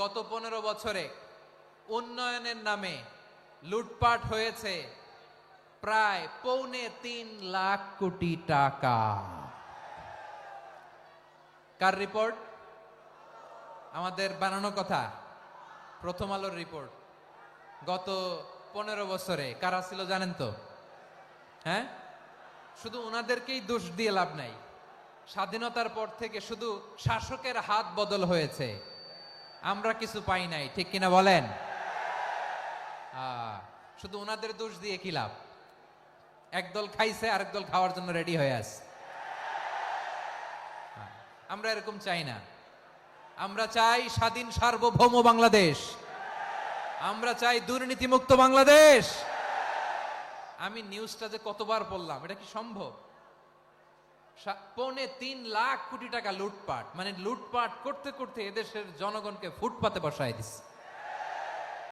গত 15 বছরে উন্নয়নের নামে লুটপাট হয়েছে প্রায় 3.25 লাখ কোটি টাকা। কার রিপোর্ট? আমাদের বানানো কথা, প্রথম আলোর রিপোর্ট। গত 15 বছরে কারা ছিল জানেন তো? হ্যাঁ, শুধু ওনাদেরকেই দোষ দিয়ে লাভ নাই। স্বাধীনতার পর থেকে শুধু শাসকের হাত বদল হয়েছে, আমরা কিছু পাই নাই, ঠিক কিনা বলেন? শুধু ওনাদের দোষ দিয়ে কি লাভ? একদল খাইছে, আরেক দল খাওয়ার জন্য রেডি হয়ে আছে। আমরা এরকম চাই না। আমরা চাই স্বাধীন সার্বভৌম বাংলাদেশ। আমরা চাই দুর্নীতিমুক্ত বাংলাদেশ। আমি নিউজটা যে কতবার পড়লাম, এটা কি সম্ভব? 3.25 লাখ কোটি টাকা লুটপাট, মানে লুটপাট করতে করতে এদেশের জনগণকে ফুটপাতে বসায় দিচ্ছে।